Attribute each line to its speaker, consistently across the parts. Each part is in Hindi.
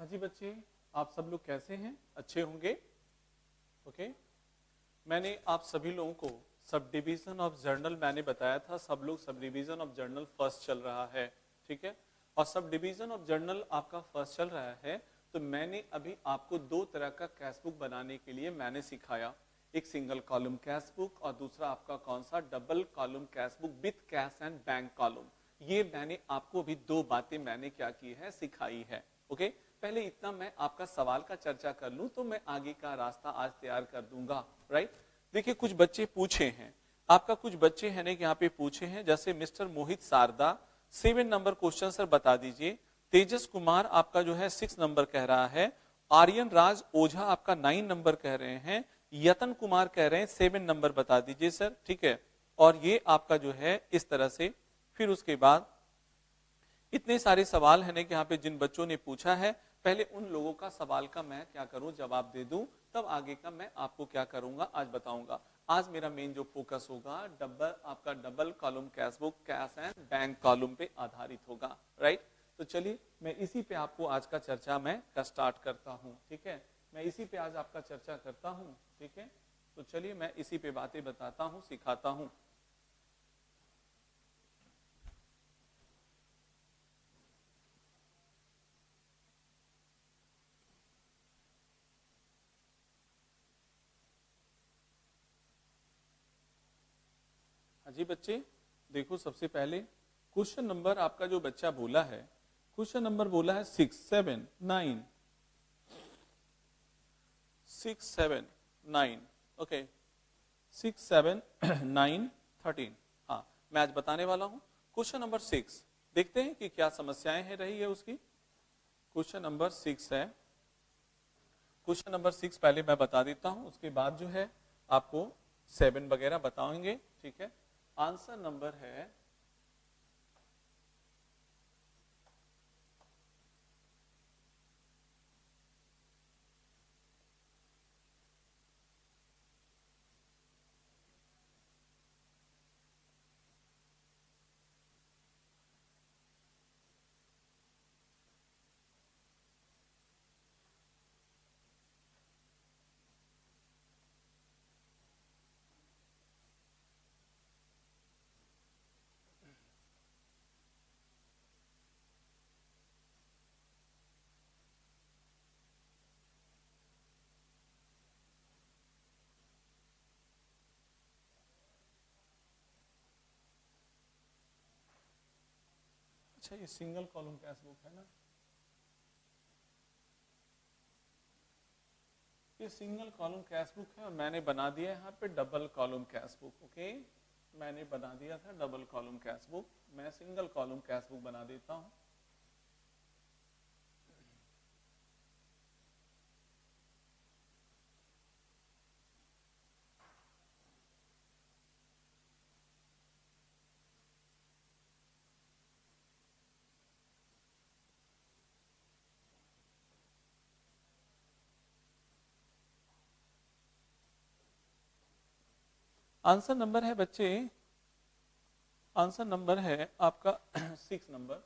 Speaker 1: हाँ जी बच्चे, आप सब लोग कैसे हैं? अच्छे होंगे। ओके, मैंने आप सभी लोगों को सब डिवीजन ऑफ जर्नल मैंने बताया था। सब लोग sub division of journal first चल रहा है, ठीक है। और सब डिवीजन ऑफ जर्नल आपका फर्स्ट चल रहा है, तो मैंने अभी आपको दो तरह का कैश बुक बनाने के लिए मैंने सिखाया। एक सिंगल कॉलम कैश बुक और दूसरा आपका कौन सा, double column cash book with cash and bank column. ये मैंने आपको अभी दो बातें मैंने क्या की है, सिखाई है। ओके, पहले इतना मैं आपका सवाल का चर्चा कर लूं तो मैं आगे का रास्ता आज तैयार कर दूंगा। राइट, देखिए कुछ बच्चे पूछे हैं, आपका कुछ बच्चे हैं ना यहाँ पे पूछे हैं, जैसे मिस्टर मोहित शारदा 7 नंबर क्वेश्चन सर बता दीजिए। तेजस कुमार आपका जो है 6 नंबर कह रहा है। आर्यन राज ओझा आपका 9 नंबर कह रहे हैं। यतन कुमार कह रहे हैं 7 नंबर बता दीजिए सर, ठीक है। और ये आपका जो है इस तरह से, फिर उसके बाद इतने सारे सवाल है ना कि यहाँ पे जिन बच्चों ने पूछा है, पहले उन लोगों का सवाल का मैं क्या करूं, जवाब दे दूं, तब आगे का मैं आपको क्या करूंगा आज बताऊंगा। आज मेरा मेन जो फोकस होगा आपका double column cash book, cash and bank column पे आधारित होगा। राइट, तो चलिए मैं इसी पे आपको आज का चर्चा मैं स्टार्ट करता हूँ, ठीक है। मैं इसी पे आज आपका चर्चा करता हूँ, ठीक है। तो चलिए मैं इसी पे बातें बताता हूँ, सिखाता हूँ। हाँ जी बच्चे, देखो सबसे पहले क्वेश्चन नंबर आपका जो बच्चा बोला है, क्वेश्चन नंबर बोला है 6, 7, 9, 6, 7, 9, ओके, 6, 7, 9, 13। हाँ, मैं आज बताने वाला हूं क्वेश्चन नंबर 6। देखते हैं कि क्या समस्याएं हैं रही है उसकी। क्वेश्चन नंबर 6 है, क्वेश्चन नंबर 6 पहले मैं बता देता हूं, उसके बाद जो है आपको 7 वगैरह बताएंगे, ठीक है। आंसर नंबर है अच्छा, ये सिंगल कॉलम कैश बुक है ना, ये सिंगल कॉलम कैश बुक है और मैंने बना दिया यहाँ पे double column cash book. Okay, मैंने बना दिया था डबल कॉलम कैश बुक, मैं सिंगल कॉलम कैश बुक बना देता हूँ। आंसर नंबर है बच्चे, आंसर नंबर है आपका 6 number,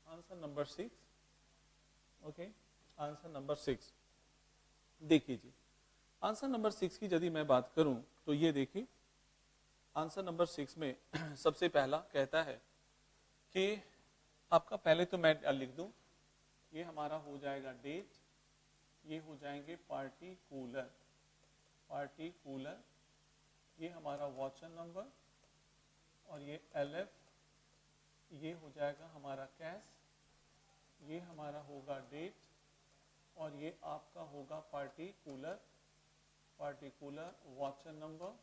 Speaker 1: answer number 6। Okay, answer number 6 देखिए जी। आंसर नंबर 6 की यदि मैं बात करूं तो ये देखिए, आंसर नंबर 6 में सबसे पहला कहता है कि आपका, पहले तो मैं लिख दूं, ये हमारा हो जाएगा डेट, ये हो जाएंगे पार्टिकुलर, पार्टिकुलर, ये हमारा वाचन नंबर, और ये LF, ये हो जाएगा हमारा कैश, ये हमारा होगा डेट, और ये आपका होगा पार्टिकुलर, पार्टिकुलर वाचन नंबर,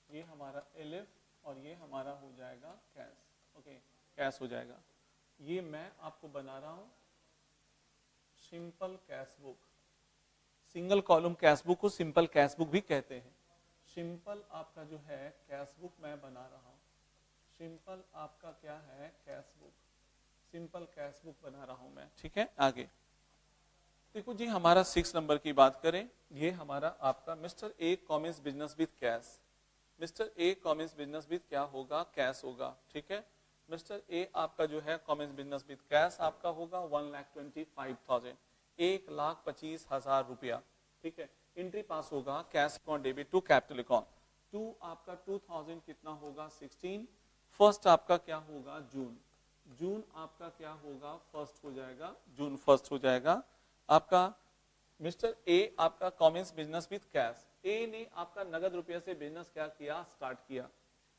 Speaker 1: ये हमारा LF, और ये हमारा हो जाएगा कैश। ओके, कैश हो जाएगा। ये मैं आपको बना रहा हूं simple cash book. Single column cash book को सिंपल कैश बुक भी कहते हैं। सिंपल आपका जो है कैश बुक मैं बना रहा हूं, सिंपल आपका क्या है, cash book, simple cash book बना रहा हूं मैं, ठीक है। आगे देखो जी, हमारा 6 नंबर की बात करें, ये हमारा आपका mister A commerce business with cash, mister A commerce business with क्या होगा, कैश होगा, ठीक है। मिस्टर ए आपका जो है कॉमर्स बिजनेस विद कैश आपका होगा 1,25,000, 1,25,000 रुपया, ठीक है। एंट्री पास होगा cash account debit to capital account. To आपका 2000 कितना होगा 16। फर्स्ट आपका क्या होगा जून, जून आपका क्या होगा फर्स्ट हो जाएगा, जून फर्स्ट हो जाएगा आपका। मिस्टर ए आपका कॉमर्स बिजनेस विद कैश, ए ने आपका नगद रुपया से बिजनेस क्या किया स्टार्ट किया,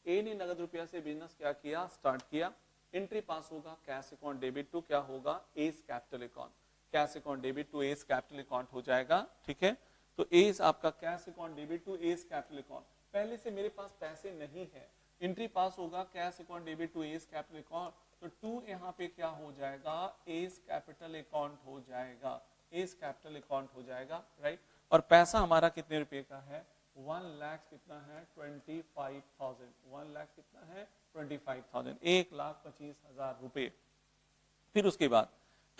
Speaker 1: ए ने नगद रुपया से बिजनेस क्या किया स्टार्ट किया। एंट्री पास होगा कैश अकाउंट डेबिट टू क्या होगा as capital account, cash account debit to as capital account हो जाएगा, ठीक है। तो एज आपका cash account debit to as capital account, पहले से मेरे पास पैसे नहीं है, एंट्री पास होगा cash account debit to as capital account, तो टू यहाँ पे क्या हो जाएगा एज कैपिटल अकाउंट हो जाएगा, एज कैपिटल अकाउंट हो जाएगा, राइट। और पैसा हमारा कितने रुपए का है 1 लाख कितना है 25,000, 1 लाख कितना है 25,000, 1,25,000 रुपए। फिर उसके बाद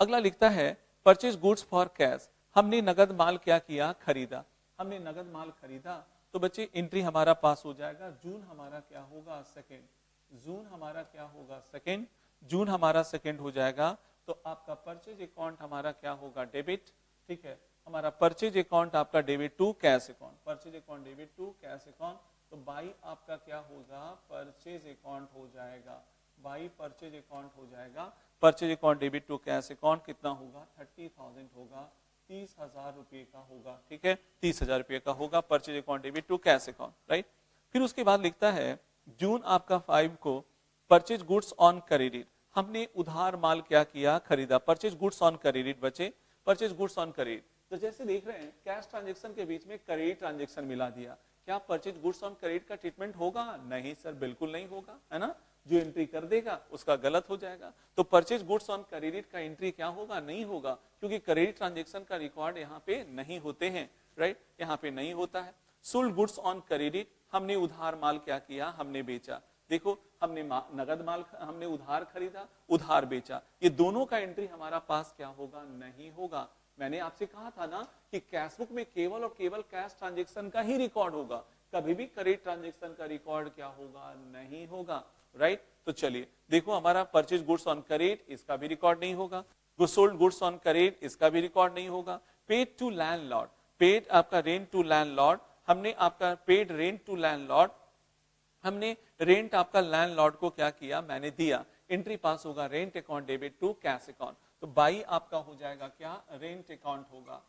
Speaker 1: अगला लिखता है परचेज गुड्स फॉर कैश, हमने नगद माल क्या किया खरीदा, हमने नगद माल खरीदा, तो बच्चे एंट्री हमारा पास हो जाएगा जून हमारा क्या होगा सेकेंड, जून हमारा क्या होगा सेकेंड, जून हमारा सेकेंड हो जाएगा। तो आपका परचेज अकाउंट हमारा क्या होगा डेबिट, ठीक है, हमारा परचेज अकाउंट आपका debit to cash account, purchase account debit to cash account, तो बाई आपका क्या होगा परचेज अकाउंट हो जाएगा, बाई परचेज अकाउंट हो जाएगा, purchase account debit to cash account कितना होगा 30,000 होगा, 30,000 रुपए का होगा, ठीक है, 30,000 रुपए का होगा purchase account debit to cash account, right. फिर उसके बाद लिखता है जून आपका 5 को परचेज गुड्स ऑन क्रेडिट, हमने उधार माल क्या किया खरीदा, परचेज गुड्स ऑन क्रेडिट बचे, परचेज गुड्स ऑन क्रेडिट। तो जैसे देख रहे हैं कैश ट्रांजैक्शन के बीच में क्रेडिट ट्रांजैक्शन मिला दिया, क्या परचेज गुड्स ऑन क्रेडिट का ट्रीटमेंट होगा, नहीं सर बिल्कुल नहीं होगा, है ना, जो एंट्री कर देगा उसका गलत हो जाएगा। तो परचेज गुड्स ऑन क्रेडिट का एंट्री क्या होगा नहीं होगा, क्योंकि क्रेडिट ट्रांजैक्शन का रिकॉर्ड यहाँ पे नहीं होते हैं, राइट, यहाँ पे नहीं होता है। सोल्ड गुड्स ऑन क्रेडिट, हमने उधार माल क्या किया हमने बेचा, देखो हमने नगद माल हमने उधार खरीदा उधार बेचा, ये दोनों का एंट्री हमारा पास क्या होगा नहीं होगा। मैंने आपसे कहा था ना कि कैश बुक में केवल और केवल कैश ट्रांजैक्शन का ही रिकॉर्ड होगा, कभी भी क्रेडिट ट्रांजैक्शन का रिकॉर्ड क्या होगा नहीं होगा, राइट। तो चलिए देखो हमारा परचेज गुड्स ऑन क्रेडिट इसका भी रिकॉर्ड नहीं होगा, सोल्ड गुड्स ऑन क्रेडिट इसका भी रिकॉर्ड नहीं होगा। पेड टू लैंडलॉर्ड, पेड आपका रेंट टू लैंडलॉर्ड, हमने आपका पेड रेंट टू लैंडलॉर्ड, हमने रेंट आपका लैंडलॉर्ड को क्या किया मैंने दिया, एंट्री पास होगा rent account debit to cash account, तो बाई आपका हो जाएगा क्या रेंट अकाउंट होगा,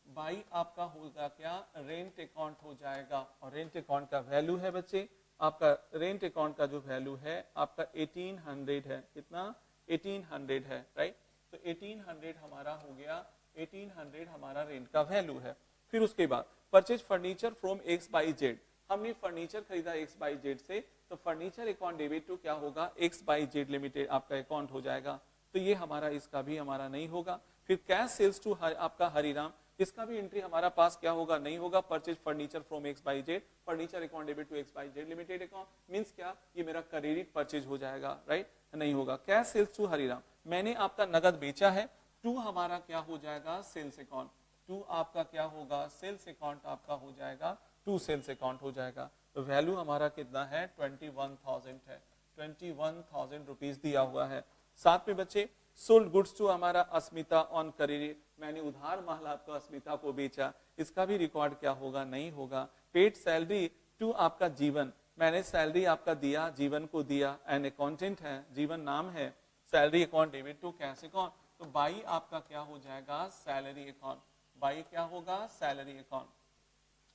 Speaker 1: बाई आपका होगा क्या रेंट अकाउंट हो जाएगा। और रेंट अकाउंट का वैल्यू है बच्चे आपका, रेंट अकाउंट का जो वैल्यू है आपका 1800 है, कितना 1800 है, राइट। तो 1800 हमारा हो गया, 1800 हमारा रेंट का वैल्यू है। फिर उसके बाद purchase furniture from X Y Z, हमने फर्नीचर खरीदा एक्स बाई जेड से, तो फर्नीचर अकाउंट डेबिट टू क्या होगा एक्स बाई जेड लिमिटेड आपका अकाउंट हो जाएगा, तो ये हमारा इसका भी हमारा नहीं होगा। फिर कैश सेल्स टू आपका हरिराम, इसका भी एंट्री हमारा पास क्या होगा नहीं होगा, purchase furniture from X Y Z, furniture account debit to X Y Z limited account, means क्या ये मेरा क्रेडिट परचेज हो जाएगा, राइट, नहीं होगा। कैश सेल्स टू हरिराम, मैंने आपका नगद बेचा है, टू हमारा क्या हो जाएगा सेल्स अकाउंट, टू आपका क्या होगा सेल्स अकाउंट आपका हो जाएगा, टू सेल्स अकाउंट हो जाएगा। तो वैल्यू हमारा कितना है 21,000 है, 21,000 रुपीज दिया हुआ है। साथ में बच्चे सोल्ड गुड्स टू हमारा अस्मिता ऑन क्रेडिट, मैंने उधार माल आपको अस्मिता को बेचा, इसका भी रिकॉर्ड क्या होगा नहीं होगा। पेड सैलरी टू आपका जीवन, मैंने सैलरी आपका दिया जीवन को दिया, एन अकाउंटेंट है जीवन नाम है, salary account debit to cash account, तो बाई आपका क्या हो जाएगा सैलरी अकाउंट, बाई क्या होगा salary account,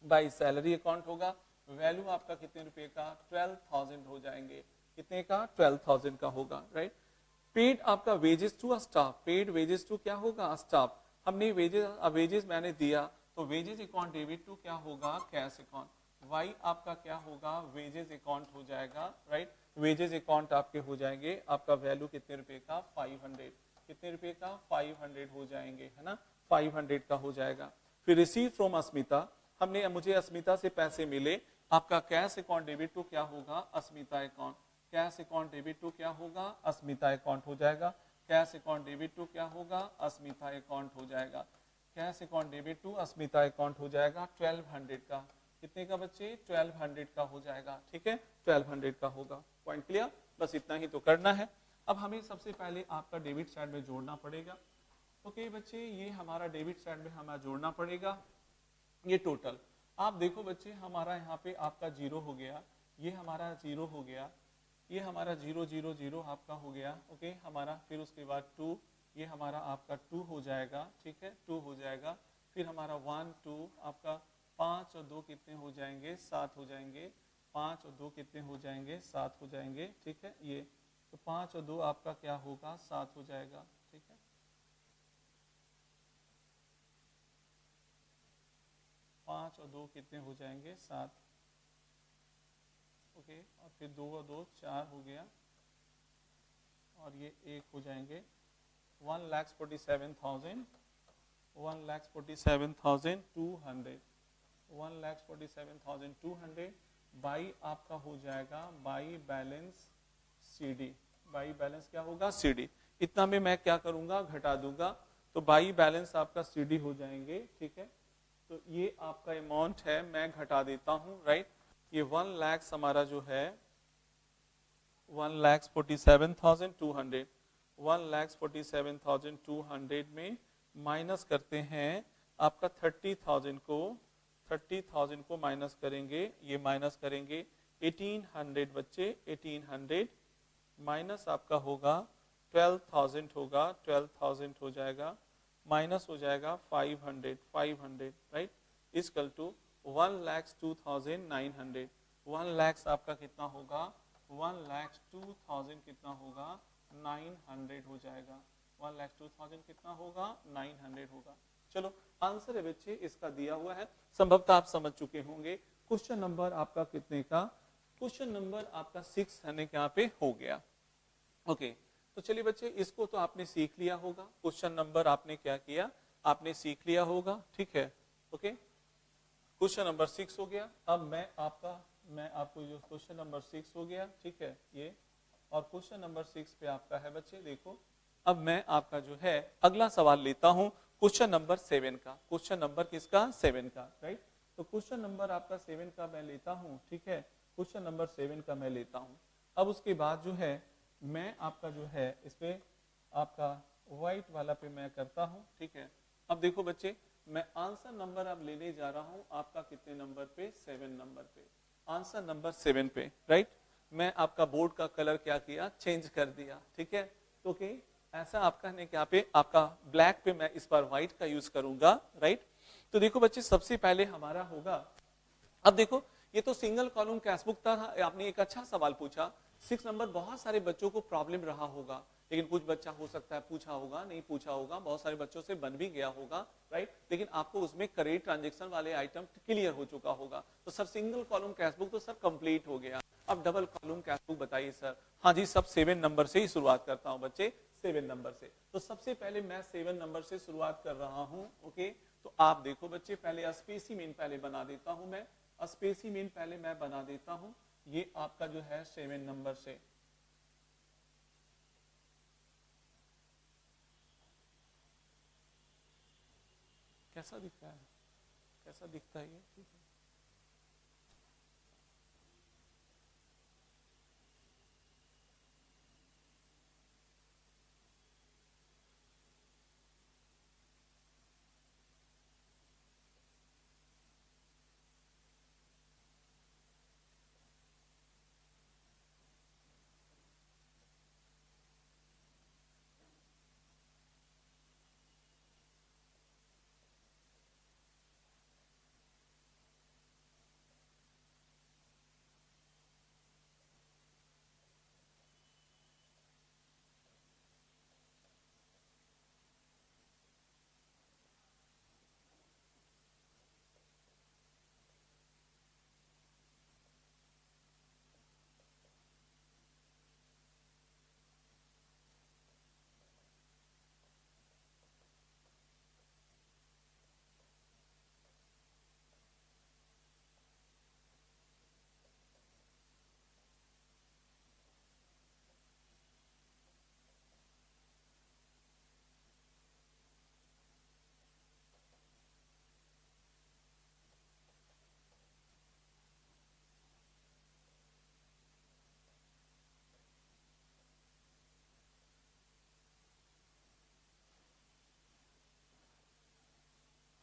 Speaker 1: by salary account होगा। वैल्यू आपका कितने रुपए का 12,000 हो जाएंगे, कितने का 12,000 का होगा, राइट। पेड आपका wages to staff, paid wages to क्या होगा स्टाफ, हमने वेजेस मैंने दिया, तो वेजेस अकाउंट डेबिट टू क्या होगा कैश अकाउंट, वाई आपका क्या होगा वेजेस अकाउंट हो जाएगा, राइट, वेजेस अकाउंट आपके हो जाएंगे। आपका वैल्यू कितने रुपए का 500, कितने रुपए का 500 हो जाएंगे, है ना, 500 का हो जाएगा। फिर रिसीव फ्रॉम अस्मिता, हमने मुझे अस्मिता से पैसे मिले, आपका कैश अकाउंट डेबिट टू क्या होगा Asmita account, cash account debit to क्या होगा अस्मिता अकाउंट हो जाएगा, कैश अकाउंट डेबिट टू क्या होगा अस्मिता अकाउंट हो जाएगा, cash account debit to Asmita account हो जाएगा 1200 का, कितने का बच्चे 1200 का हो जाएगा, ठीक है 1200 का होगा। पॉइंट क्लियर, बस इतना ही तो करना है। अब हमें सबसे पहले आपका डेबिट साइड में जोड़ना पड़ेगा। ओके बच्चे, ये हमारा डेबिट साइड में हमें जोड़ना पड़ेगा ये टोटल। आप देखो बच्चे, हमारा यहाँ पे आपका 0 हो गया, ये हमारा 0 हो गया, ये हमारा 0 0 0 आपका हो गया। ओके हमारा, फिर उसके बाद 2, ये हमारा आपका 2 हो जाएगा, ठीक है 2 हो जाएगा। फिर हमारा 1 2 आपका 5 और 2 कितने हो जाएंगे, 7 हो जाएंगे। 5 और 2 कितने हो जाएंगे, 7 हो जाएंगे, ठीक है। ये तो 5 और 2 आपका क्या होगा, 7 हो जाएगा, ठीक है। 5 और 2 कितने हो जाएंगे, 7। ओके, और फिर 2 और 2 4 हो गया, और ये 1 हो जाएंगे। 1,47,000 1,47,200 1,47,200 बाई आपका हो जाएगा by balance CD। By balance क्या होगा, CD। इतना में मैं क्या करूंगा, घटा दूंगा, तो बाई बैलेंस आपका CD हो जाएंगे, ठीक है। तो ये आपका अमाउंट है, मैं घटा देता हूं, राइट। ये 1 लाख हमारा जो है 1,47,200 1,47,200 में माइनस करते हैं आपका 30,000 को माइनस करेंगे, ये माइनस करेंगे 1800 बच्चे, 1800 माइनस आपका होगा 12,000 होगा, 12,000 हो जाएगा, माइनस हो जाएगा 500 राइट, इक्वल टू 1,02,900। 1 लाख आपका कितना होगा, 1,02,000 कितना होगा, 900 हो जाएगा। 1,02,000 कितना होगा, 900 होगा। चलो आंसर है बच्चे इसका दिया हुआ है, संभवतः आप समझ चुके होंगे। क्वेश्चन नंबर आपका कितने का, क्वेश्चन नंबर आपका 6 यानी कि यहाँ पे हो गया। ओके तो चलिए बच्चे, इसको तो आपने सीख लिया होगा, क्वेश्चन नंबर आपने क्या किया, आपने सीख लिया होगा, ठीक है। ओके क्वेश्चन नंबर 6 हो गया। अब मैं आपको जो क्वेश्चन नंबर 6 हो गया, ठीक है ये, और क्वेश्चन नंबर 6 पे आपका है बच्चे, देखो अब मैं आपका जो है अगला सवाल लेता हूं क्वेश्चन नंबर 7 का। क्वेश्चन नंबर किसका, 7 का, राइट। तो क्वेश्चन नंबर आपका 7 का मैं लेता हूं, ठीक है। क्वेश्चन नंबर 7 का मैं लेता हूं। अब उसके बाद जो है मैं आपका जो है इस पे आपका व्हाइट वाला पे मैं करता हूं, ठीक है। अब देखो बच्चे, मैं आंसर नंबर अब लेने जा रहा हूं आपका कितने नंबर पे, 7 नंबर पे, आंसर नंबर 7 पे, राइट। मैं आपका बोर्ड का कलर क्या किया, चेंज कर दिया, ठीक है। तो ओके ऐसा आपका है कि यहाँ पे आपका ब्लैक पे मैं इस बार व्हाइट का यूज करूंगा, राइट। तो देखो बच्चे, सबसे पहले हमारा होगा, अब देखो ये तो सिंगल कॉलम कैशबुक था। आपने एक अच्छा सवाल पूछा, 6 नंबर बहुत सारे बच्चों को प्रॉब्लम रहा होगा, लेकिन कुछ बच्चा हो सकता है पूछा होगा, नहीं पूछा होगा, बहुत सारे बच्चों से बन भी गया होगा, राइट। लेकिन आपको उसमें करेक्ट ट्रांजेक्शन वाले आइटम क्लियर हो चुका होगा। तो सर सिंगल कॉलम कैशबुक तो सर कंप्लीट हो गया, अब डबल कॉलम कैशबुक बताइए सर। हाँ जी, सब 7 नंबर से ही शुरुआत करता हूँ बच्चे, 7 नंबर से। तो सबसे पहले मैं 7 नंबर से शुरुआत कर रहा हूँ, ओके। तो आप देखो बच्चे, पहले स्पेसिमेन पहले बना देता हूँ मैं, स्पेसिमेन पहले मैं बना देता हूं। ये आपका जो है 7 नंबर से, कैसा दिखता है, कैसा दिखता है ये, ठीक है।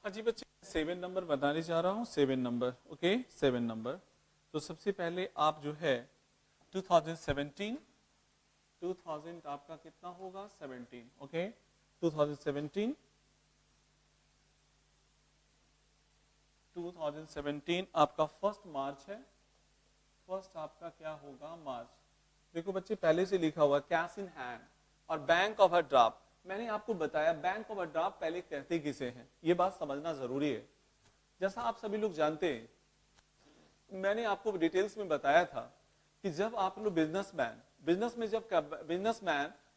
Speaker 1: हाँ जी बच्चे, 7 नंबर बताने जा रहा हूँ, 7 नंबर, ओके 7 नंबर। तो सबसे पहले आप जो है 2017, 2000 आपका कितना होगा 17, ओके 2017, 2017 आपका फर्स्ट मार्च है, फर्स्ट आपका क्या होगा मार्च। देखो बच्चे पहले से लिखा हुआ कैश इन हैंड और बैंक ऑफ अ ड्राफ्ट। मैंने आपको बताया बैंक ऑफ अ ड्राफ्ट पहले कहते किसे हैं, ये बात समझना जरूरी है। जैसा आप सभी लोग जानते हैं, मैंने आपको डिटेल्स में बताया था कि जब आप लोग बिजनेसमैन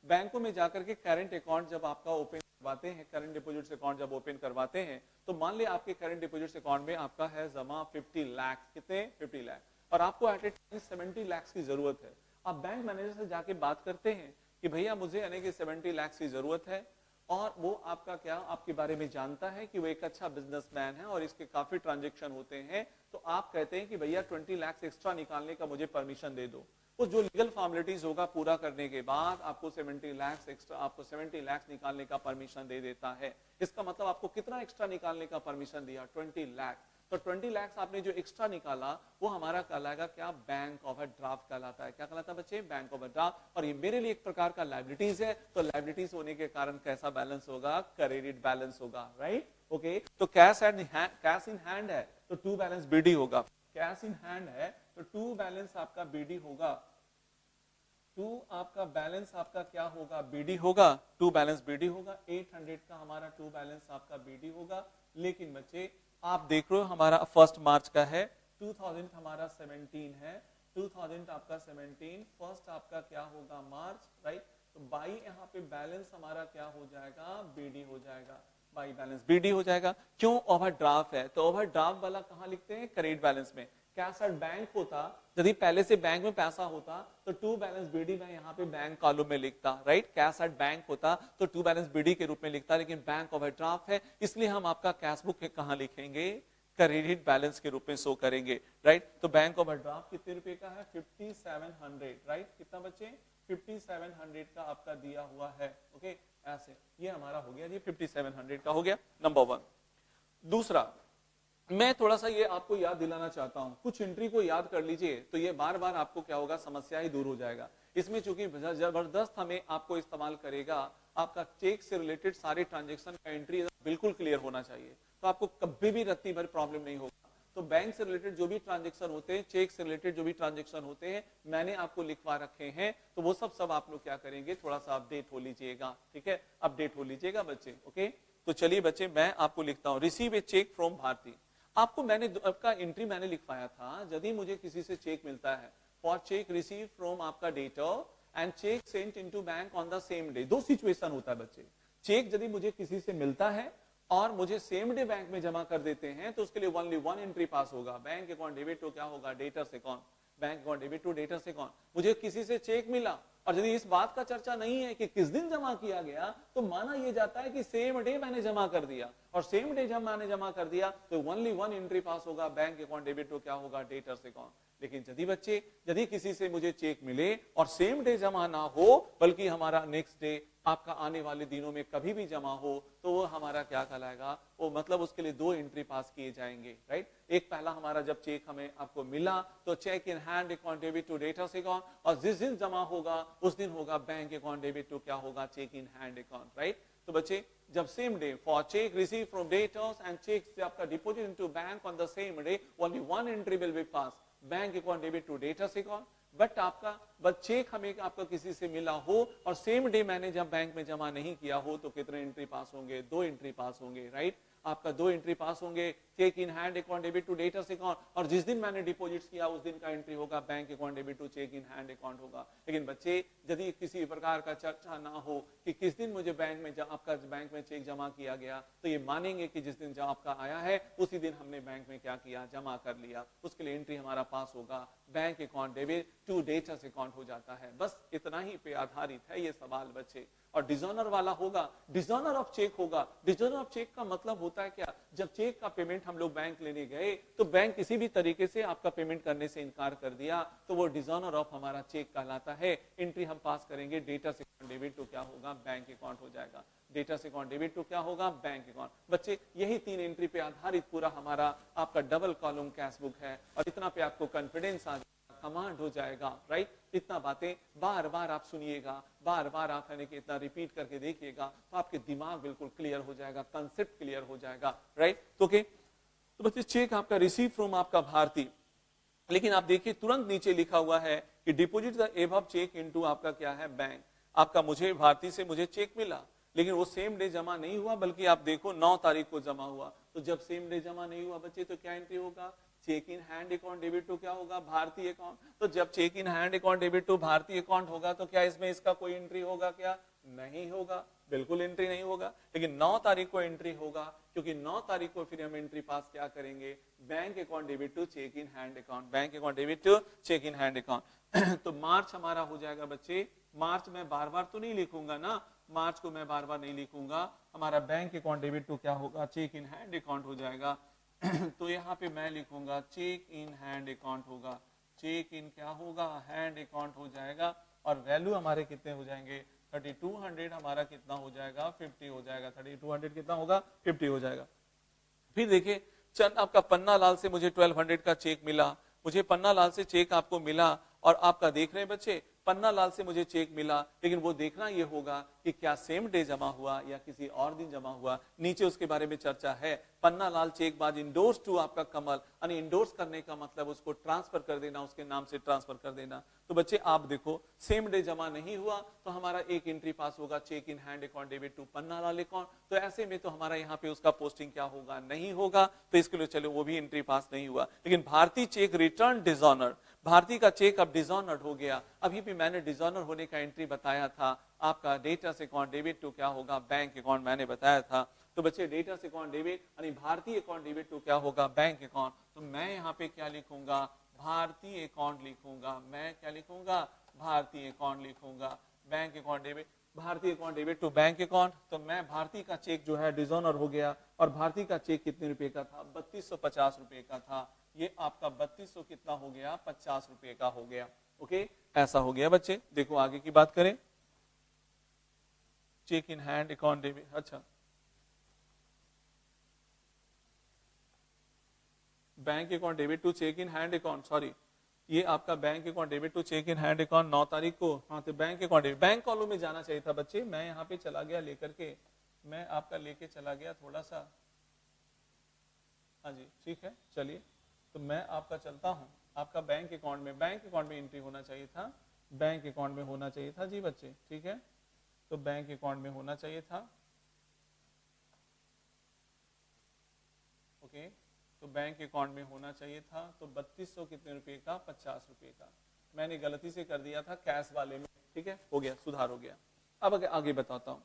Speaker 1: बैंकों में जाकर के करंट अकाउंट जब आपका ओपन करवाते हैं, करंट डिपॉजिट्स अकाउंट जब ओपन करवाते हैं, तो मान लिया आपके करंट डिपॉजिट्स अकाउंट में आपका है जमा 50 लाख, कितने 50 लाख, और आपको एट ए टाइम 70 लाख की जरूरत है। आप बैंक मैनेजर से जाके बात करते हैं कि भैया मुझे यानी कि 70 लाख की जरूरत है, और वो आपका क्या आपके बारे में जानता है कि वो एक अच्छा बिजनेसमैन है और इसके काफी ट्रांजैक्शन होते हैं, तो आप कहते हैं कि भैया 20 लाख एक्स्ट्रा निकालने का मुझे परमिशन दे दो। वो जो लीगल फॉर्मेलिटीज होगा पूरा करने के बाद आपको 70 लाख एक्स्ट्रा, आपको 70 लाख निकालने का परमिशन दे देता है। इसका मतलब आपको कितना एक्स्ट्रा निकालने का परमिशन दिया, 20 लाख। तो 20 लाख आपने जो एक्स्ट्रा निकाला वो हमारा कहलाएगा क्या, बैंक ऑफ अ ड्राफ्ट कहलाता है। क्या कहलाता है बच्चे, बैंक ऑफ अ ड्राफ्ट। और ये मेरे लिए एक प्रकार का लायबिलिटीज है, तो लायबिलिटीज होने के कारण कैसा बैलेंस होगा, क्रेडिट बैलेंस होगा, राइट, ओके। तो कैश इन हैंड है तो टू बैलेंस बीडी होगा, कैश इन हैंड है तो टू बैलेंस आपका बीडी होगा, टू आपका बैलेंस आपका क्या होगा, बीडी होगा, टू बैलेंस बीडी होगा। 800 का हमारा टू बैलेंस आपका बीडी होगा। लेकिन बच्चे आप देख रहे हो हमारा फर्स्ट मार्च का है, 2000 हमारा 17 है, 2000 आपका 17, फर्स्ट आपका क्या होगा मार्च, राइट। तो बाई यहाँ पे बैलेंस हमारा क्या हो जाएगा, बीडी हो जाएगा, बाई बैलेंस बीडी हो जाएगा। क्यों, ओवरड्राफ्ट है तो ओवरड्राफ्ट वाला कहाँ लिखते हैं, क्रेडिट बैलेंस में। कैश एट बैंक होता, यदि पहले से बैंक में पैसा होता तो टू बैलेंस बीडी मैं यहाँ पे बैंक कॉलम में लिखता, राइट। कैश एट बैंक होता तो टू बैलेंस बीडी के रूप में लिखता, लेकिन बैंक ओवरड्राफ्ट है इसलिए हम आपका कैश बुक कहाँ लिखेंगे, क्रेडिट बैलेंस के रूप में शो करेंगे, राइट। तो बैंक ओवरड्राफ्ट कितने रुपए का है, 5700, राइट। कितना बच्चे, 5700 का आपका दिया हुआ है, ओके। ऐसे ये हमारा हो गया जी, 5700 का हो गया, नंबर 1। दूसरा, मैं थोड़ा सा ये आपको याद दिलाना चाहता हूं, कुछ एंट्री को याद कर लीजिए तो ये बार बार आपको क्या होगा, समस्या ही दूर हो जाएगा। इसमें चूंकि जबरदस्त हमें आपको इस्तेमाल करेगा, आपका चेक से रिलेटेड सारे ट्रांजेक्शन का एंट्री बिल्कुल क्लियर होना चाहिए, तो आपको कभी भी रत्ती भर प्रॉब्लम नहीं होगा। तो बैंक से रिलेटेड जो भी ट्रांजेक्शन होते हैं, चेक से रिलेटेड जो भी ट्रांजेक्शन होते हैं, मैंने आपको लिखवा रखे हैं, तो वो सब आप लोग क्या करेंगे, थोड़ा सा अपडेट हो लीजिएगा, ठीक है, अपडेट हो लीजिएगा बच्चे, ओके। तो चलिए बच्चे मैं आपको लिखता हूँ, receive a cheque from Bharti. आपको मैंने आपका एंट्री मैंने लिखवाया था, यदि मुझे किसी से चेक मिलता है, फॉर चेक रिसीव फ्रॉम आपका debtor and cheque sent into bank on the same day. दो सिचुएशन होता है बच्चे, चेक यदि मुझे किसी से मिलता है और मुझे सेम डे बैंक में जमा कर देते हैं तो उसके लिए ओनली वन एंट्री पास होगा, बैंक अकाउंट डेबिट टू क्या होगा, debtors account, bank account debit to debtors account. मुझे किसी से चेक मिला और यदि इस बात का चर्चा नहीं है कि किस दिन जमा किया गया, तो माना यह जाता है कि सेम डे मैंने जमा कर दिया, और सेम डे जब मैंने जमा कर दिया तो ओनली वन एंट्री पास होगा, बैंक अकाउंट डेबिट टू क्या होगा, डेटर्स अकाउंट। लेकिन यदि बच्चे यदि किसी से मुझे चेक मिले और सेम डे जमा ना हो, बल्कि हमारा नेक्स्ट डे आपका आने वाले दिनों में कभी भी जमा हो, तो वो हमारा क्या कहलाएगा, वो मतलब उसके लिए दो एंट्री पास किए जाएंगे, राइट। एक पहला हमारा जब चेक हमें आपको मिला तो cheque in hand account debit to debtors account, और जिस दिन जमा होगा उस दिन होगा बैंक अकाउंट डेबिट टू क्या होगा, cheque in hand account, right. तो बच्चे जब same day for cheque receive from debtors and cheque से आपका deposit into bank on the same day, only one entry will be pass, bank account debit to debtors account. But आपका चेक हमें आपका किसी से मिला हो और सेम डे मैंने जब बैंक में जमा नहीं किया हो, तो कितने एंट्री पास होंगे, दो एंट्री पास होंगे, राइट। आपका दो एंट्री पास होंगे, cheque in hand account debit to debtors account, और जिस दिन मैंने डिपॉजिट्स किया उस दिन का एंट्री होगा, bank account debit to cheque in hand account होगा। लेकिन बच्चे यदि किसी प्रकार का चर्चा ना हो कि किस दिन मुझे बैंक में आपका बैंक में चेक जमा किया गया, तो ये मानेंगे कि जिस दिन आपका आया है उसी दिन हमने बैंक में क्या किया, जमा कर लिया। उसके लिए एंट्री हमारा पास होगा, bank account debit to debtors account हो जाता है। बस इतना ही पे आधारित है ये सवाल बच्चे। और डिजोनर वाला होगा, डिजोनर ऑफ चेक होगा। डिजोनर ऑफ चेक का मतलब होता है क्या, जब चेक का पेमेंट हम लोग बैंक लेने गए तो बैंक किसी भी तरीके से आपका पेमेंट करने से इनकार कर दिया, तो वो डिजॉनर ऑफ हमारा चेक कहलाता है। एंट्री हम पास करेंगे, डेटा से अकाउंट डेबिट टू क्या होगा, बैंक अकाउंट हो जाएगा। डेटा से अकाउंट डेबिट टू क्या होगा, बैंक अकाउंट। बच्चे यही 3 एंट्री पे आधारित पूरा हमारा आपका डबल कॉलम कैश बुक है, और इतना पे आपको कॉन्फिडेंस आ कमांड हो जाएगा, राइट। इतना बातें बार बार आप सुनिएगा, बार बार आप यानी कि इतना रिपीट करके देखिएगा, तो आपके दिमाग बिल्कुल क्लियर हो जाएगा, कंसेप्ट क्लियर हो जाएगा, राइट। तो ओके, तो बच्चे चेक आपका रिसीव फ्रॉम आपका भारती, लेकिन आप देखिए तुरंत नीचे लिखा हुआ है कि deposit the above cheque into आपका क्या है, बैंक। आपका मुझे भारती से मुझे चेक मिला, लेकिन वो सेम डे जमा नहीं हुआ, बल्कि आप देखो 9 तारीख को जमा हुआ। तो जब सेम डे जमा नहीं हुआ बच्चे, तो क्या एंट्री होगा, cheque in hand account debit to क्या होगा, भारतीय अकाउंट। तो जब cheque in hand account debit to Bhartiya account होगा, तो क्या इसमें इसका कोई एंट्री होगा, क्या नहीं होगा, बिल्कुल एंट्री नहीं होगा। लेकिन 9 तारीख को एंट्री होगा, क्योंकि 9 तारीख को फिर हम एंट्री पास क्या करेंगे, bank account debit to cheque in hand account, bank account debit to cheque in hand account. तो मार्च हमारा हो जाएगा बच्चे, मार्च में बार बार तो नहीं लिखूंगा ना, मार्च को मैं बार बार नहीं लिखूंगा, हमारा बैंक अकाउंट डेबिट टू क्या होगा, चेक इन हैंड अकाउंट हो जाएगा। तो यहाँ पे मैं लिखूंगा चेक इन हैंड अकाउंट होगा, चेक इन क्या होगा, हैंड अकाउंट हो जाएगा। और वैल्यू हमारे कितने हो जाएंगे, 3200 हमारा कितना हो जाएगा, 50 हो जाएगा। 3200 कितना होगा, 50 हो जाएगा। फिर देखिए चंद आपका पन्ना लाल से मुझे 1200 का चेक मिला, मुझे पन्ना लाल से चेक आपको मिला, और आपका देख रहे हैं बच्चे पन्ना लाल से मुझे चेक मिला, लेकिन वो देखना ये होगा कि क्या सेम डे जमा हुआ या किसी और दिन जमा हुआ। नीचे उसके बारे में चर्चा है, पन्ना लाल चेक बाद इंडोर्स टू आपका कमल, यानी इंडोर्स करने का मतलब उसको ट्रांसफर कर देना, उसके नाम से ट्रांसफर कर देना। तो बच्चे आप देखो सेम डे जमा नहीं हुआ, तो हमारा एक एंट्री पास होगा, cheque in hand account debit to Panna Lal account. तो ऐसे में तो हमारा यहाँ पे उसका पोस्टिंग क्या होगा, नहीं होगा, तो इसके लिए चलो वो भी एंट्री पास नहीं हुआ। लेकिन भारतीय चेक रिटर्न डिसऑनर्ड, भारतीय का चेक अब डिसऑनर्ड हो गया। अभी भी मैंने डिसऑनर होने का एंट्री बताया था, आपका डेटा से अकाउंट डेबिट टू क्या होगा, बैंक अकाउंट मैंने बताया था। तो बच्चे डेटा से अकाउंट डेबिट यानी भारतीय अकाउंट डेबिट टू क्या होगा, बैंक अकाउंट। तो मैं यहाँ पे क्या लिखूंगा, भारतीय अकाउंट लिखूंगा, मैं क्या लिखूंगा, भारतीय अकाउंट लिखूंगा, bank account debit, Bhartiya account debit to bank account. तो मैं भारतीय का चेक जो है डिसऑनर हो गया, और भारतीय का चेक कितने रुपए का था, 3250 रुपए का था। ये आपका 3200 कितना हो गया, 50 रुपए का हो गया। ओके, ऐसा हो गया बच्चे। देखो आगे की बात करें, cheque in hand account debit, अच्छा bank account debit to cheque in hand account, sorry ये आपका bank account debit to cheque in hand account 9 तारीख को, हाँ तो bank account debit, bank column में जाना चाहिए था बच्चे। मैं यहाँ पे चला गया लेकर के, मैं आपका लेके चला गया थोड़ा सा, हाँ जी ठीक है चलिए। तो मैं आपका चलता हूँ आपका बैंक अकाउंट में, बैंक अकाउंट में एंट्री होना चाहिए था, बैंक अकाउंट में होना चाहिए था जी बच्चे, ठीक है। तो बैंक अकाउंट में होना चाहिए था, ओके। तो बैंक अकाउंट में होना चाहिए था। तो 3200 कितने रुपए का, 50 रुपए का। मैंने गलती से कर दिया था कैश वाले में, ठीक है, हो गया, सुधार हो गया। अब आगे बताता हूँ,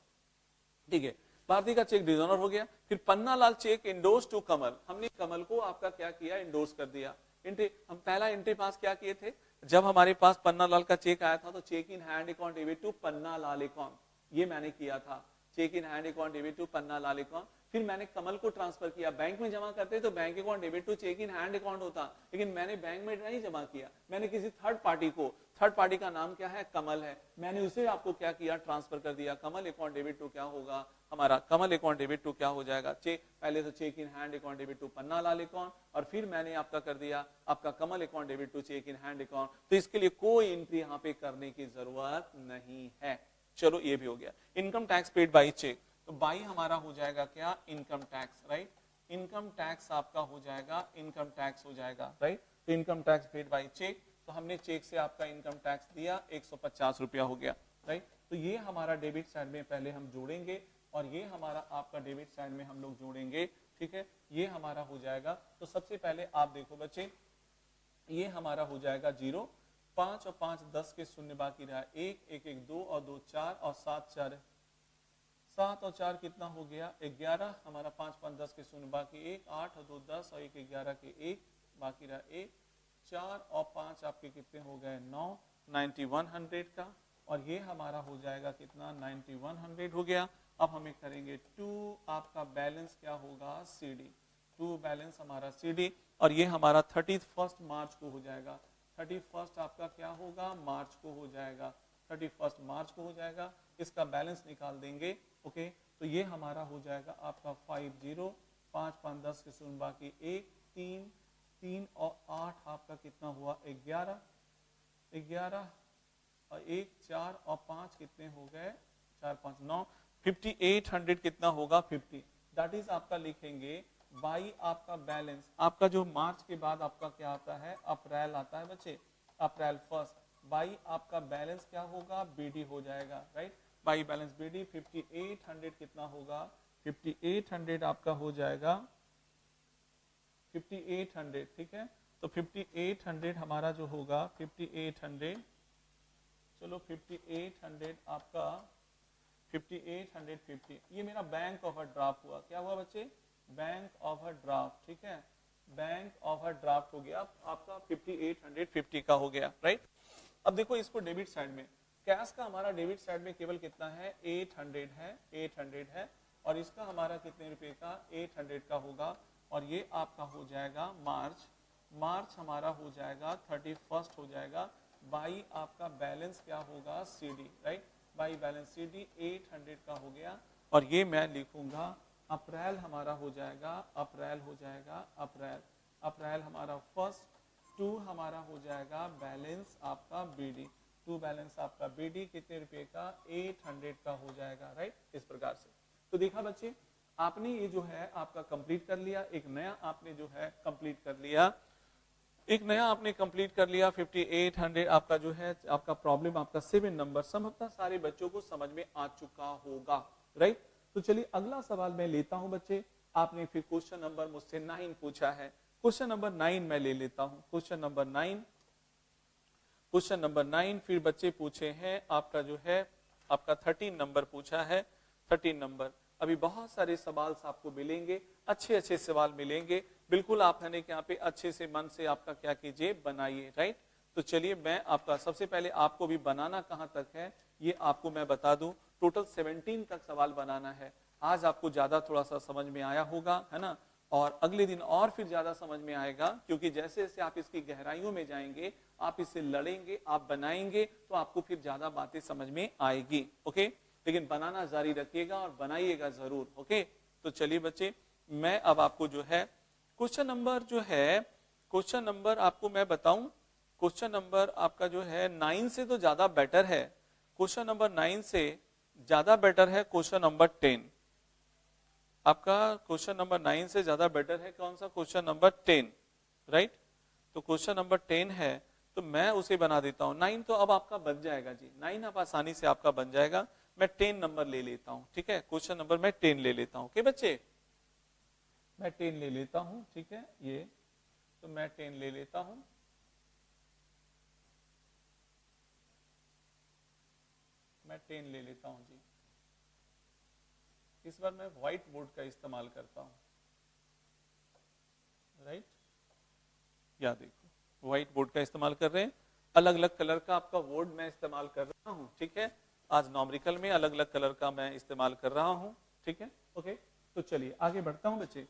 Speaker 1: ठीक है। भारतीय का चेक डिसऑनर हो गया। फिर Panna Lal check endorse to कमल, हमने कमल को आपका क्या किया, इंडोर्स कर दिया। एंट्री हम पहला एंट्री पास क्या किए थे, जब हमारे पास पन्ना लाल का चेक आया था, तो cheque in hand account debit to Panna Lal account, ये मैंने किया था, cheque in hand account debit to Panna Lal account. फिर मैंने कमल को ट्रांसफर किया, बैंक में जमा करते तो bank account debit to cheque in hand account होता, लेकिन मैंने बैंक में नहीं जमा किया, मैंने किसी थर्ड पार्टी को, थर्ड पार्टी का नाम क्या है, कमल है, मैंने उसे आपको क्या किया, ट्रांसफर कर दिया। कमल अकाउंट डेबिट टू क्या होगा हमारा, कमल अकाउंट डेबिट टू क्या हो जाएगा, चेक, पहले तो cheque in hand account debit to Panna Lal account, और फिर मैंने आपका कर दिया आपका Kamal account debit to cheque in hand account. तो इसके लिए कोई एंट्री यहाँ पे करने की जरूरत नहीं है। चलो ये भी हो गया। Income tax paid by cheque, तो बाई हमारा हो जाएगा क्या, income tax, right. Income tax आपका हो जाएगा, इनकम टैक्स हो जाएगा, राइट। तो income tax paid by cheque, तो हमने चेक से आपका इनकम टैक्स दिया, 150 रुपया हो गया, राइट। तो ये हमारा डेबिट साइड में पहले हम जोड़ेंगे, और ये हमारा आपका डेबिट साइड में हम लोग जोड़ेंगे, ठीक है। ये हमारा हो जाएगा। तो सबसे पहले आप देखो बच्चे, ये हमारा हो जाएगा 0, 5 और 5 10 के शून्य बाकी रहा, 1 1 1 2 और 2 4 और 7 4 7 और 4 कितना हो गया, 11। हमारा 5 5 10 के शून्य बाकी 1, 8 और 2 10 और 1 11 के 1 बाकी रहा 1, 4 और 5 आपके कितने हो गए, 9, 9100 का। और ये हमारा हो जाएगा कितना, 9100 हो गया। अब हमें करेंगे 2, आपका बैलेंस क्या होगा, CD। टू बैलेंस हमारा CD, और ये हमारा 31 मार्च को हो जाएगा। 31 आपका क्या होगा, मार्च को हो जाएगा। 31 मार्च को हो जाएगा, इसका बैलेंस निकाल देंगे। ओके, तो ये हमारा हो जाएगा आपका 50, 5 5 10 के शून्य बाकी 1 3 3 और 8 आपका कितना हुआ 11 11 और 1 4 और 5 कितने हो गए 4 5 9 5800 कितना होगा 50। दैट इज आपका लिखेंगे बाई आपका बैलेंस, आपका जो मार्च के बाद आपका क्या आता है अप्रैल आता है बच्चे, अप्रैल 1 बाई आपका बैलेंस क्या होगा BD हो जाएगा, राइट। बाई बैलेंस BD 5800 कितना होगा 5800 आपका हो जाएगा 5800, ठीक है। तो 5800 हमारा जो होगा 5800, चलो 5800 आपका 5850, ये मेरा बैंक ओवर ड्राफ्ट हुआ। क्या हुआ बच्चे, बैंक ओवर ड्राफ्ट, ठीक है। बैंक ओवर ड्राफ्ट हो गया आपका 5850 का हो गया, राइट। अब देखो इसको डेबिट साइड में, कैश का हमारा डेबिट साइड में केवल कितना है 800 है, 800 है, और इसका हमारा कितने रुपए का 800 का होगा, और ये आपका हो जाएगा मार्च, मार्च हमारा हो जाएगा 31 हो जाएगा। बाई आपका बैलेंस क्या होगा CD, right. By balance CD 800 का हो गया, और ये मैं लिखूंगा अप्रैल हमारा हो जाएगा, अप्रैल हो जाएगा, अप्रैल, अप्रैल हमारा 1 2 हमारा हो जाएगा बैलेंस आपका BD, टू बैलेंस आपका BD कितने रुपए का 800 का हो जाएगा, राइट। इस प्रकार से तो देखा बच्चे, आपने ये जो है आपका कंप्लीट कर लिया, एक नया आपने जो है कंप्लीट कर लिया, एक नया आपने कंप्लीट कर लिया 5800 आपका जो है आपका प्रॉब्लम आपका 7 नंबर संभवतः सारे बच्चों को समझ में आ चुका होगा, राइट। तो चलिए अगला सवाल मैं लेता हूं बच्चे, आपने फिर क्वेश्चन नंबर मुझसे 9 पूछा है, क्वेश्चन नंबर 9 मैं ले लेता हूं, क्वेश्चन नंबर 9, क्वेश्चन नंबर 9 फिर बच्चे पूछे हैं आपका जो है आपका 13 नंबर पूछा है, 13 नंबर। अभी बहुत सारे सवाल आपको मिलेंगे, अच्छे अच्छे सवाल मिलेंगे, बिल्कुल आप है यहाँ पे अच्छे से मन से आपका क्या कीजिए बनाइए, राइट। तो चलिए मैं आपका सबसे पहले आपको भी बनाना कहां तक है ये आपको मैं बता दूं, टोटल 17 तक सवाल बनाना है। आज आपको ज्यादा थोड़ा सा समझ में आया होगा, है ना, और अगले दिन और फिर ज्यादा समझ में आएगा, क्योंकि जैसे जैसे आप इसकी गहराइयों में जाएंगे, आप इससे लड़ेंगे, आप बनाएंगे, तो आपको फिर ज्यादा बातें समझ में आएगी। ओके, लेकिन बनाना जारी रखिएगा और बनाइएगा जरूर। ओके, तो चलिए बच्चे मैं अब आपको जो है क्वेश्चन नंबर जो है, क्वेश्चन नंबर आपको मैं बताऊं, क्वेश्चन नंबर आपका जो है 9 से तो ज्यादा बेटर है, क्वेश्चन नंबर 9 से ज्यादा बेटर है क्वेश्चन नंबर 10। आपका क्वेश्चन नंबर 9 से ज्यादा बेटर है कौन सा, क्वेश्चन नंबर 10, राइट। तो क्वेश्चन नंबर 10 है तो मैं उसे बना देता हूं। 9 तो अब आपका बन जाएगा जी, 9 अब आसानी से आपका बन जाएगा। मैं 10 नंबर ले लेता हूं, ठीक है, क्वेश्चन नंबर मैं 10 ले लेता हूं। ओके बच्चे, मैं 10 ले लेता हूं, ठीक है, ये तो मैं 10 ले लेता हूं। मैं 10 ले लेता हूं जी। इस बार मैं व्हाइट बोर्ड का इस्तेमाल करता हूं, राइट। या देखो व्हाइट बोर्ड का इस्तेमाल कर रहे हैं, अलग अलग कलर का आपका बोर्ड मैं इस्तेमाल कर रहा हूं, ठीक है। आज नॉमरिकल में अलग अलग कलर का मैं इस्तेमाल कर रहा हूं, ठीक है। ओके, तो चलिए आगे बढ़ता हूं बच्चे।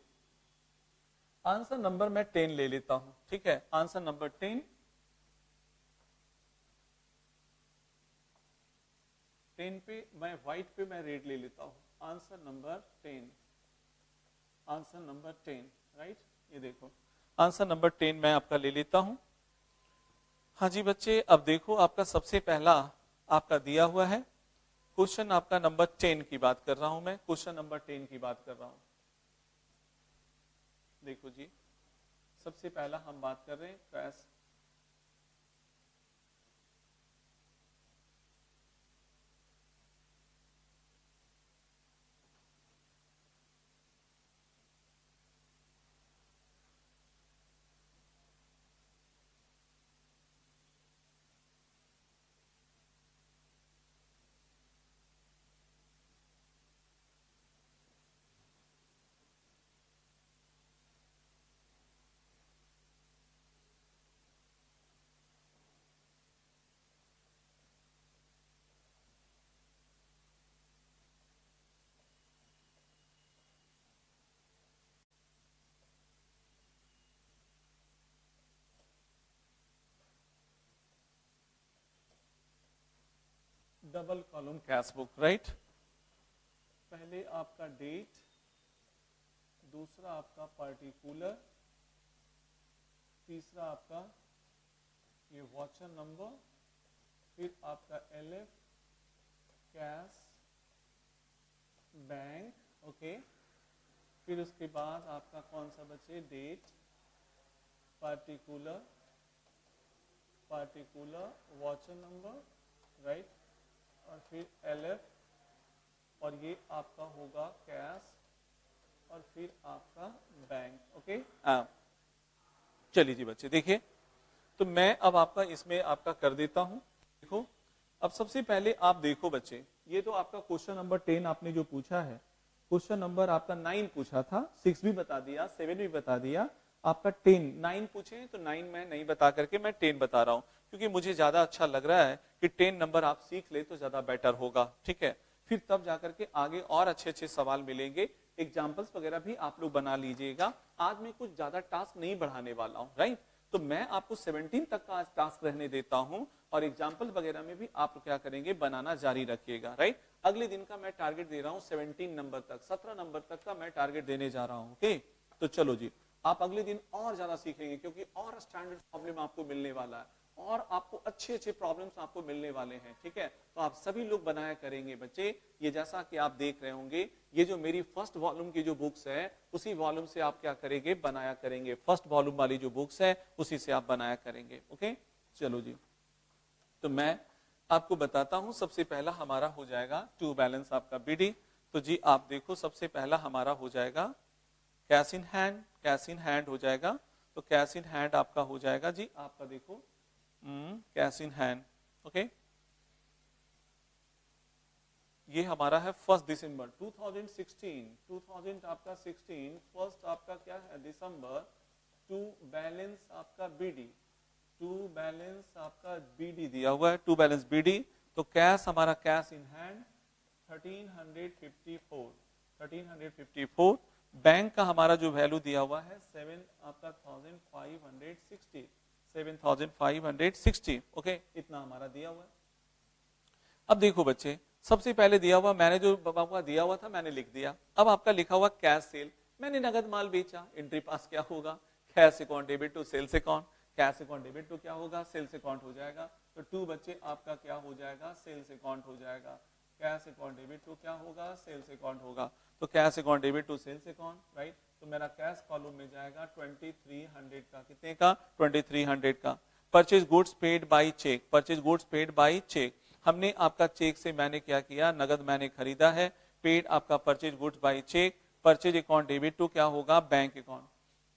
Speaker 1: आंसर नंबर मैं 10 ले लेता हूं, ठीक है, आंसर नंबर 10, 10 पे मैं व्हाइट पे मैं रेड ले लेता हूं, answer number 10, answer number 10, right. ये देखो आंसर नंबर 10 मैं आपका ले लेता हूं। हाँ जी बच्चे, अब देखो आपका सबसे पहला आपका दिया हुआ है क्वेश्चन आपका नंबर 10 की बात कर रहा हूं मैं, क्वेश्चन नंबर 10 की बात कर रहा हूं। देखो जी, सबसे पहला हम बात कर रहे हैं cash, double column cash book, right. पहले आपका डेट, दूसरा आपका पार्टिकुलर, तीसरा आपका ये वाचर नंबर, फिर आपका LF, कैश, बैंक, ओके। फिर उसके बाद आपका कौन सा बचे, date, particular, voucher number, right, और फिर LF, और ये आपका होगा कैश, और फिर आपका बैंक, ओके। चलिए जी बच्चे देखिए, तो मैं अब आपका इसमें आपका कर देता हूं। देखो अब सबसे पहले आप देखो बच्चे, ये तो आपका क्वेश्चन नंबर 10 आपने जो पूछा है, क्वेश्चन नंबर आपका 9 पूछा था, 6 भी बता दिया, 7 भी बता दिया, आपका 10, 9 पूछे तो 9 मैं नहीं बता करके मैं 10 बता रहा हूं, क्योंकि मुझे ज्यादा अच्छा लग रहा है कि 10 नंबर आप सीख ले तो ज्यादा बेटर होगा, ठीक है। फिर तब जाकर के आगे और अच्छे अच्छे सवाल मिलेंगे, एग्जाम्पल्स वगैरह भी आप लोग बना लीजिएगा। आज मैं कुछ ज्यादा टास्क नहीं बढ़ाने वाला हूं, राइट। तो मैं आपको 17 तक का आज टास्क रहने देता हूं, और एग्जाम्पल वगैरह में भी आप क्या करेंगे, बनाना जारी रखिएगा, राइट। अगले दिन का मैं टारगेट दे रहा हूं 17 नंबर तक, 17 नंबर तक का मैं टारगेट देने जा रहा हूं, ओके। तो चलो जी, आप अगले दिन और ज्यादा सीखेंगे, क्योंकि और स्टैंडर्ड प्रॉब्लम आपको मिलने वाला है, और आपको अच्छे अच्छे प्रॉब्लम्स आपको मिलने वाले हैं, ठीक है। तो आप सभी लोग बनाया करेंगे बच्चे। ये जैसा कि आप देख रहे होंगे, ये जो मेरी फर्स्ट वॉल्यूम की जो बुक्स है, उसी वॉल्यूम से आप क्या करेंगे, बनाया करेंगे। फर्स्ट वॉल्यूम वाली जो बुक्स है उसी से आप बनाया करेंगे, ओके। चलो जी, तो मैं आपको बताता हूं। सबसे पहला हमारा हो जाएगा टू बैलेंस आपका BD। तो जी आप देखो, सबसे पहला हमारा हो जाएगा cash in hand, cash in hand हो जाएगा। तो कैश इन हैंड आपका हो जाएगा जी, आपका देखो कैश इन हैंड, ओके। ये हमारा है 1 दिसंबर 2016, 2000 आपका 16, फर्स्ट आपका क्या है दिसंबर, टू बैलेंस आपका BD, टू बैलेंस आपका BD दिया हुआ है, टू बैलेंस BD। तो कैश हमारा कैश इन हैंड 1354, 1354। बैंक का हमारा जो वैल्यू दिया हुआ है 7560, 7560, ओके, इतना हमारा दिया हुआ है। अब देखो बच्चे, सबसे पहले दिया हुआ, मैंने जो आपका दिया हुआ था मैंने लिख दिया। अब आपका लिखा हुआ कैश सेल, मैंने नगद माल बेचा, एंट्री पास क्या होगा, cash account debit to sales account, cash account debit to क्या होगा, सेल्स अकाउंट हो जाएगा। तो टू बच्चे आपका क्या हो जाएगा, सेल्स अकाउंट हो जाएगा। कैश अकाउंट डेबिट टू क्या होगा, सेल्स अकाउंट होगा। तो cash account debit to sales account, right. तो मेरा कैश कॉलम में जाएगा 2300 का, कितने का, 2300 का। Purchase goods paid by cheque, purchase goods paid by cheque, हमने आपका चेक से मैंने क्या किया, नगद मैंने खरीदा है। पेड आपका purchase goods by cheque. Purchase account debit to क्या होगा, bank account,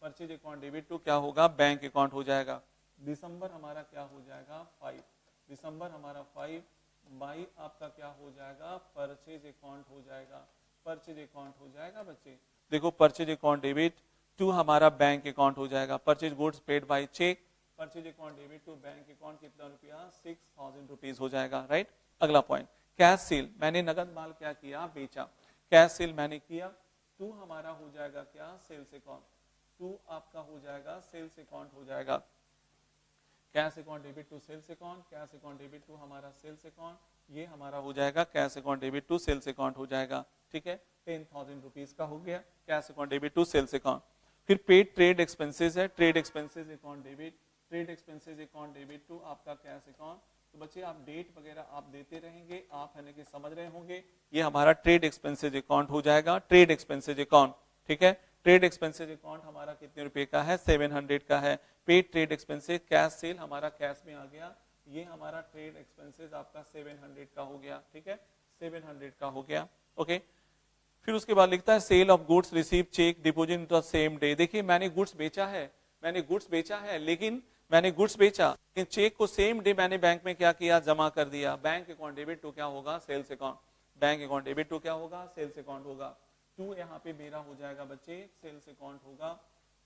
Speaker 1: purchase account debit to क्या होगा, बैंक अकाउंट हो जाएगा। दिसंबर हमारा क्या हो जाएगा, 5, दिसंबर हमारा 5 बाई आपका क्या हो जाएगा, परचेज अकाउंट हो जाएगा, परचेज अकाउंट हो जाएगा बच्चे। देखो परचेज अकाउंट डेबिट टू हमारा बैंक अकाउंट हो जाएगा। Purchase goods paid by cheque, purchase account debit to bank account कितना रुपया, 6000 रुपीज हो जाएगा, राइट। अगला पॉइंट, कैश सेल, मैंने नगद माल क्या किया, बेचा। कैश सेल मैंने किया, टू हमारा हो जाएगा क्या, सेल्स अकाउंट, टू आपका हो जाएगा सेल्स अकाउंट हो जाएगा। Cash account debit to sales account, cash account debit to हमारा सेल्स अकाउंट, ये हमारा हो जाएगा cash account debit to sales account हो जाएगा, ठीक है। 10,000 रुपीज का हो गया cash account debit to sales account. फिर पेड ट्रेड एक्सपेंसेस है, trade expenses account debit, trade expenses account debit to आपका कैश अकाउंट। तो बच्चे आप डेट वगैरह आप देते रहेंगे, आप है कि समझ रहे होंगे। ये हमारा ट्रेड एक्सपेंसेस अकाउंट हो जाएगा, ट्रेड एक्सपेंसेस अकाउंट, ठीक है। ट्रेड एक्सपेंसेस अकाउंट हमारा कितने रुपए का है, 700 का है। Paid trade expenses, cash cell हमारा कैश में आ गया, ये हमारा ट्रेड एक्सपेंसेस आपका 700 का हो गया, ठीक है, 700 का हो गया, ओके। फिर उसके बाद लिखता है sale of goods receive cheque deposit the same day. देखिए मैंने गुड्स बेचा है, मैंने गुड्स बेचा है, लेकिन मैंने गुड्स बेचा, लेकिन चेक को सेम डे मैंने बैंक में क्या किया, जमा कर दिया। बैंक अकाउंट डेबिट टू क्या होगा, sales account, bank account debit to क्या होगा, सेल्स अकाउंट होगा। टू यहाँ पे मेरा हो जाएगा बच्चे सेल्स अकाउंट होगा,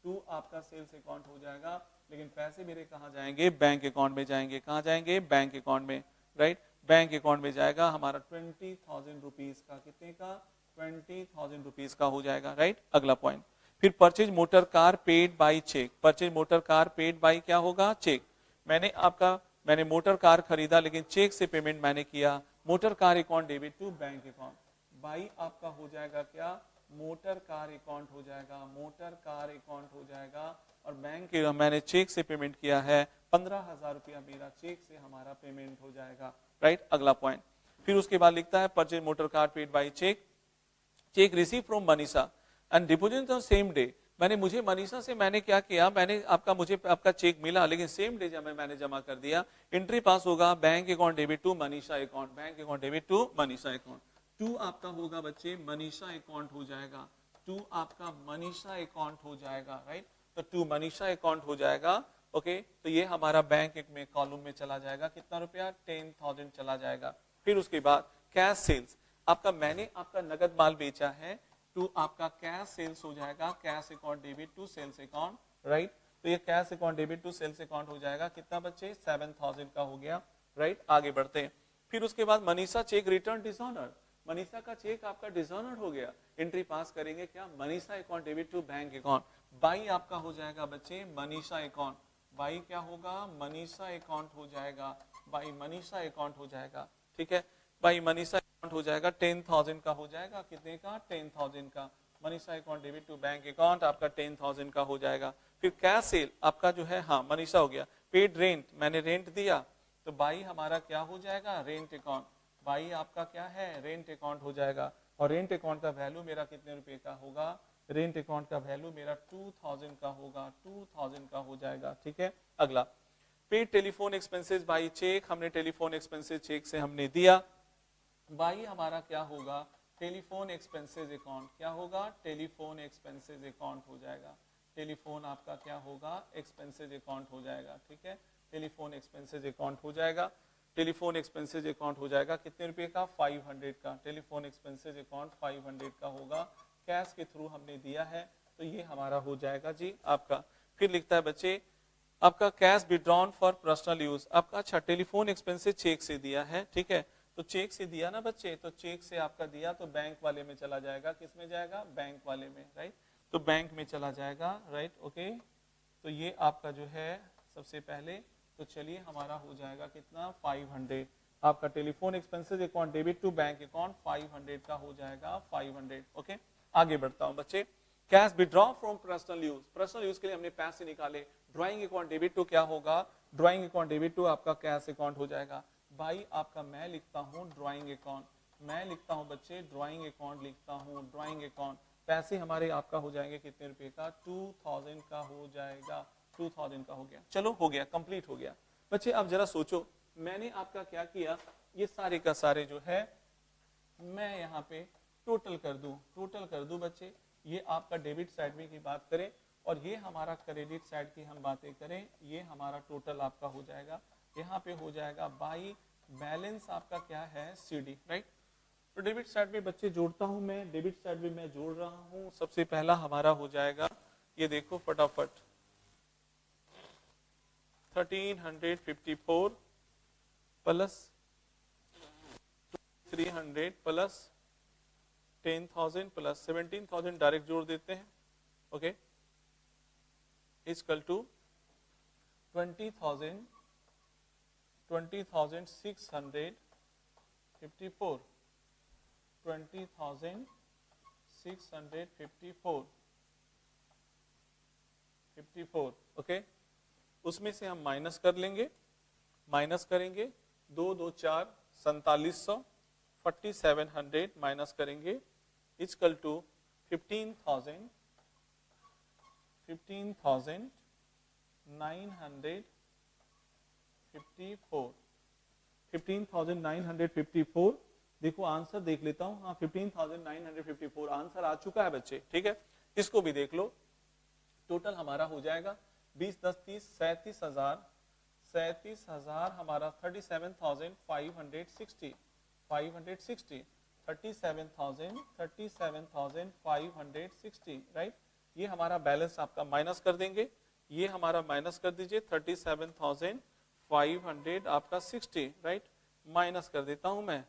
Speaker 1: टू आपका सेल्स अकाउंट हो जाएगा, लेकिन पैसे मेरे कहाँ जाएंगे, बैंक अकाउंट में जाएंगे। कहाँ जाएंगे, बैंक अकाउंट में, राइट। बैंक अकाउंट में जाएगा हमारा 20,000 रुपीज का, कितने का, 20,000 रुपीज का हो जाएगा, राइट। अगला पॉइंट, फिर purchase motor car paid by cheque, purchase motor car paid by क्या होगा, चेक। मैंने मोटर कार खरीदा, लेकिन चेक से पेमेंट मैंने किया, motor car account debit to bank account, by आपका हो जाएगा क्या, मोटर कार अकाउंट हो जाएगा, मोटर कार अकाउंट हो जाएगा। और बैंक मैंने चेक से पेमेंट किया है 15,000 रुपया, मेरा चेक से हमारा पेमेंट हो जाएगा, राइट। अगला पॉइंट, फिर उसके बाद लिखता है purchase motor car paid by cheque, cheque receive from Manisha and deposit on same day. मुझे मनीषा से मैंने क्या किया, मुझे आपका चेक मिला, लेकिन सेम डे जब मैंने जमा कर दिया, एंट्री पास होगा bank account debit to Manisha account, bank account debit to Manisha account. To आपका होगा बच्चे मनीषा अकाउंट हो जाएगा, टू आपका मनीषा अकाउंट हो जाएगा, राइट। तो टू मनीषा अकाउंट हो जाएगा, ओके। तो ये हमारा बैंक में कॉलम में चला जाएगा, कितना रुपया, 10,000 चला जाएगा। फिर उसके बाद कैश सेल्स, मैंने आपका नगद माल बेचा है, टू आपका कैश सेल्स हो जाएगा, cash account debit to sales account, right. तो ये cash account debit to sales account हो जाएगा, कितना बच्चे, 7,000 का हो गया, राइट। आगे बढ़ते हैं। फिर उसके बाद Manisha check return dishonoured, Manisha का चेक आपका डिसऑनर्ड हो गया, एंट्री पास करेंगे क्या, Manisha account debit to bank account, by आपका हो जाएगा बच्चे मनीषा अकाउंट, बाई क्या होगा, मनीषा अकाउंट हो जाएगा, बाई मनीषा अकाउंट हो जाएगा, ठीक है। बाई मनीषा अकाउंट हो जाएगा, 10,000 का हो जाएगा, कितने का, 10,000 का। Manisha account debit to bank account आपका 10,000 का हो जाएगा। फिर कैश सेल आपका जो है, हाँ मनीषा हो गया। पेड रेंट, मैंने रेंट दिया, तो बाई हमारा क्या हो जाएगा, रेंट अकाउंट, बाई आपका क्या है, रेंट अकाउंट हो जाएगा। और रेंट अकाउंट का वैल्यू मेरा कितने रुपए का होगा, रेंट अकाउंट का वैल्यू मेरा 2,000 का होगा, 2,000 का हो जाएगा, ठीक है। अगला, paid telephone expenses by cheque, हमने टेलीफोन एक्सपेंसेस चेक से हमने दिया, बाई हमारा क्या होगा, टेलीफोन एक्सपेंसेस अकाउंट, क्या होगा, टेलीफोन एक्सपेंसेस अकाउंट हो जाएगा, टेलीफोन आपका क्या होगा, एक्सपेंसेस अकाउंट हो जाएगा, ठीक है। टेलीफोन एक्सपेंसेस अकाउंट हो जाएगा, टेलीफोन एक्सपेंसेस अकाउंट हो जाएगा, कितने रुपए का, 500 का, टेलीफोन एक्सपेंसेस अकाउंट 500 का होगा, कैश के थ्रू हमने दिया है, तो ये हमारा हो जाएगा जी आपका। फिर लिखता है बच्चे आपका cash withdrawn for personal use, आपका अच्छा टेलीफोन एक्सपेंसेस चेक से दिया है, ठीक है। तो चेक से दिया ना बच्चे, तो चेक से आपका दिया तो बैंक वाले में चला जाएगा, किस में जाएगा, बैंक वाले में, राइट। तो बैंक में चला जाएगा, राइट, ओके। तो ये आपका जो है सबसे पहले, तो चलिए हमारा हो जाएगा कितना, 500, आपका telephone expenses account debit to bank account 500 का हो जाएगा, 500, ओके। आगे बढ़ता हूं बच्चे, cash withdraw from personal use, personal use के लिए हमने पैसे निकाले, ड्राइंग अकाउंट डेबिट टू क्या होगा, ड्राइंग अकाउंट डेबिट टू आपका कैश अकाउंट हो जाएगा, भाई आपका मैं लिखता हूँ ड्राइंग अकाउंट, मैं लिखता हूँ बच्चे ड्राइंग अकाउंट लिखता हूँ, ड्राइंग अकाउंट, पैसे हमारे आपका हो जाएंगे कितने रुपए का, 2,000 का हो जाएगा, 2,000 का हो गया, चलो हो गया, कंप्लीट हो गया। बच्चे अब जरा सोचो, मैंने आपका क्या किया, ये सारे का सारे जो है मैं यहाँ पे टोटल कर दूं बच्चे, ये आपका डेबिट साइड में की बात करें और ये हमारा क्रेडिट साइड की हम बातें करें, ये हमारा टोटल आपका हो जाएगा, यहाँ पे हो जाएगा बाई बैलेंस आपका क्या है, सीडी, राइट। तो डेबिट साइड में बच्चे जोड़ता हूं मैं, डेबिट साइड में मैं जोड़ रहा हूं, सबसे पहला हमारा हो जाएगा, ये देखो फटाफट, 1354 प्लस 300 प्लस 10,000 प्लस 17,000 डायरेक्ट जोड़ देते हैं, ओके, इक्वल टू 20,654, 20,654, ओके। उसमें से हम माइनस कर लेंगे, माइनस करेंगे, 2 2 4 4700, 4700 माइनस करेंगे, इक्वल टू 15,954, 15,954, देखो आंसर देख लेता हूं, हाँ 15,954 आंसर आ चुका है बच्चे, ठीक है। इसको भी देख लो, टोटल हमारा हो जाएगा 20 10 30 37,000 हमारा 37,560, 37,560, राइट। ये हमारा बैलेंस आपका माइनस कर देंगे, ये हमारा माइनस कर दीजिए, 37,500 आपका 60, राइट, माइनस कर देता हूं मैं,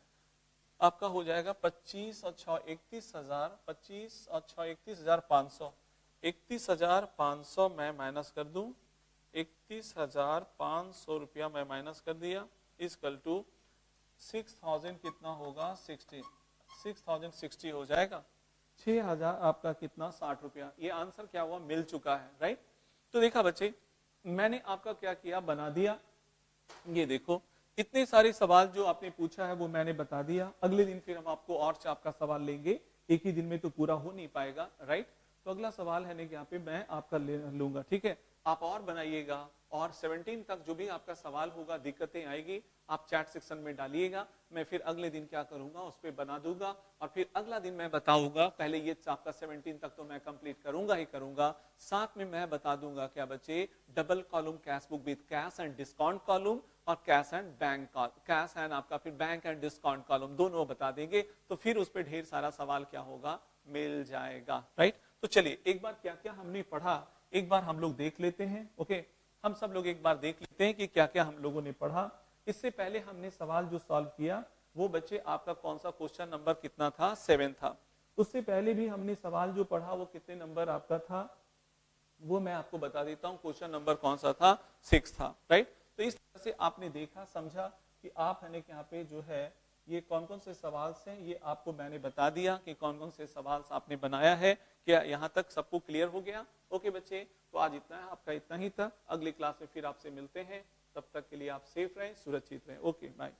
Speaker 1: आपका हो जाएगा 25 और 6 31,000, 25 और 6 31,500, 31,500 मैं माइनस कर दूं, 31,500 रुपया मैं माइनस कर दिया, इक्वल टू 6000 कितना होगा 6060 हो जाएगा, 6000 आपका कितना 60 रुपया। ये आंसर क्या हुआ, मिल चुका है, राइट। तो देखा बच्चे, मैंने आपका क्या किया, बना दिया। ये देखो इतने सारे सवाल जो आपने पूछा है वो मैंने बता दिया। अगले दिन फिर हम आपको और आपका सवाल लेंगे, एक ही दिन में तो पूरा हो नहीं पाएगा, राइट। तो अगला सवाल है ना यहाँ पे मैं आपका लूंगा, ठीक है। आप और बनाइएगा और 17 तक जो भी आपका सवाल होगा, दिक्कतें आएगी, आप चैट सेक्शन में डालिएगा। मैं फिर अगले दिन क्या करूंगा, उस पर बना दूंगा और फिर अगला दिन मैं बताऊंगा। पहले ये आपका 17 तक तो मैं कंप्लीट करूंगा ही करूंगा, साथ में मैं बता दूंगा क्या बच्चे, double column cash book with cash and discount column और cash and bank, cash and आपका फिर बैंक एंड डिस्काउंट कॉलम दोनों बता देंगे। तो फिर उस पर ढेर सारा सवाल क्या होगा, मिल जाएगा, राइट। तो चलिए एक बार क्या क्या हमने पढ़ा एक बार हम लोग देख लेते हैं। ओके, हम सब लोग एक बार देख लेते हैं कि क्या क्या हम लोगों ने पढ़ा। इससे पहले हमने सवाल जो सॉल्व किया वो बच्चे आपका कौन सा क्वेश्चन नंबर कितना था, 7 था। उससे पहले भी हमने सवाल जो पढ़ा वो कितने नंबर आपका था, वो मैं आपको बता देता हूँ। क्वेश्चन नंबर कौन सा था, 6 था, राइट। तो इस तरह से आपने देखा समझा कि आप है ना यहाँ पे जो है ये कौन कौन से सवाल हैं, ये आपको मैंने बता दिया कि कौन कौन से सवाल आपने बनाया है। क्या यहाँ तक सबको क्लियर हो गया? ओके बच्चे, तो आज इतना है, आपका इतना ही था। अगली क्लास में फिर आपसे मिलते हैं, तब तक के लिए आप सेफ रहें, सुरक्षित रहें। Okay bye.